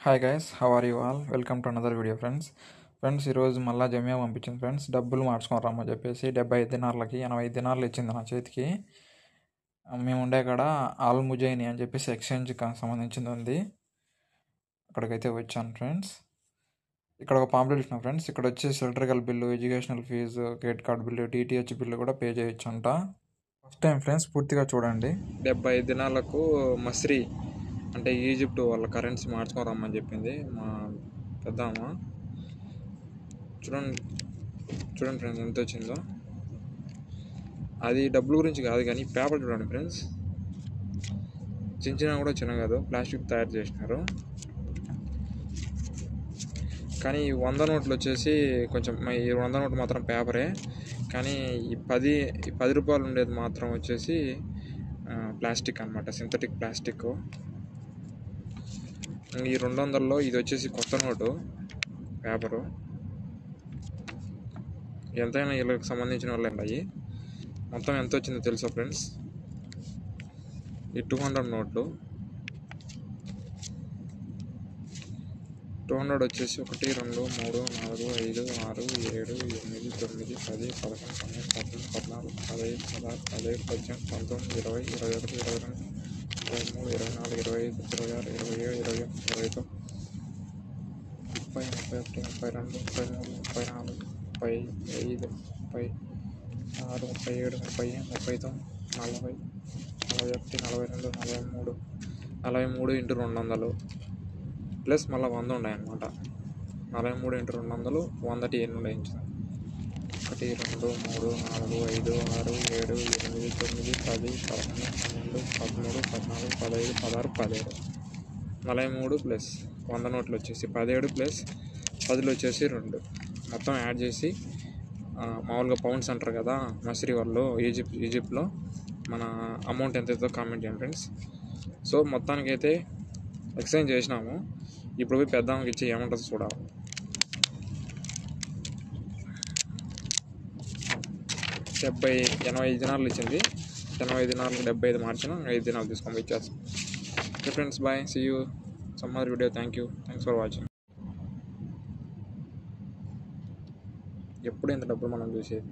Hi guys, how are you all? Welcome to another video friends ఈరోజు మళ్ళీ జమియా పంపించింది friends. డబ్బులు మార్చుకొని రమ్మని చెప్పేసి 75 దినార్లకి 85 దినార్లు ఇచ్చింది నా చేతికి. మేము ఉండే కాడ ఆల్ ముజైని అని చెప్పేసి ఎక్స్చేంజ్కి సంబంధించింది ఉంది. అక్కడికైతే వచ్చాను ఫ్రెండ్స్. ఇక్కడ ఒక పాంప్లెట్ ఇచ్చిన ఫ్రెండ్స్. ఇక్కడ వచ్చేసి electrical bill, educational fees, credit card bill, DTH bill కూడా పే చేయొచ్చు అంట. ఫస్ట్ టైం ఫ్రెండ్స్, పూర్తిగా చూడండి. 75 దినాలకు మస్రీ అంటే ఈజిప్ట్ వాళ్ళ కరెన్సీ మార్చుకొని రమ్మని చెప్పింది మా పెద్దమ్మ. చూడండి ఫ్రెండ్స్ ఎంత వచ్చిందో. అది డబ్బుల గురించి కాదు కానీ పేపర్ చూడండి ఫ్రెండ్స్. చిన్న కూడా చిన్న కాదు, ప్లాస్టిక్ తయారు చేసినారు. కానీ ఈ 100 నోట్లు వచ్చేసి కొంచెం, ఈ 100 నోట్లు మాత్రం పేపరే. కానీ ఈ 10 రూపాయలు ఉండేది మాత్రం వచ్చేసి ప్లాస్టిక్ అనమాట, సింథటిక్ ప్లాస్టిక్. ఈ 200లో ఇది వచ్చేసి కొత్త నోటు పేపరు. ఎంతైనా వీళ్ళకి సంబంధించిన వాళ్ళే అయ్యి. మొత్తం ఎంత వచ్చిందో తెలుసా ఫ్రెండ్స్? ఈ 200 నోట్లు 200 వచ్చేసి 1 2 3 4 5 6 7 8 9 10 11 12 13 14 15 16 17 18 19 20 21 22 23 24 25 26 27 28 29 30 31 32 33 34 35 36 37 30 39 40 41 42 43 ఇంటూ 200 ప్లస్ మళ్ళీ 100 ఉన్నాయి అన్నమాట. 43 ఇంటూ 200 100 ఎన్ని ఉన్నాయి? 1 2 3 4 5 6 7 8 9 10 11 12 13 14 15 16 17 43 ప్లస్ 100 నోట్లు వచ్చేసి 17 ప్లస్ 10 వచ్చేసి 2. మొత్తం యాడ్ చేసి మామూలుగా పౌండ్స్ అంటారు కదా మస్రీ వాళ్ళు ఈజిప్ట్లో. మన అమౌంట్ ఎంత అవుతుందో కామెంట్ చేయండి ఫ్రెండ్స్. సో మొత్తానికైతే ఎక్స్చేంజ్ చేసినాము. ఇప్పుడు పోయి పెద్దామకి ఇచ్చి ఏమంటుందో చూడాలి. 85 దినాలు ఇచ్చింది. 85 దినాలకు 75 మార్చిన 5 దినాలు తీసుకొని ఇచ్చేస్తాం. Okay friends, bye, see you some other video. Thanks for watching. ఎప్పుడు ఎంత డబ్బులు మనం చూసేది.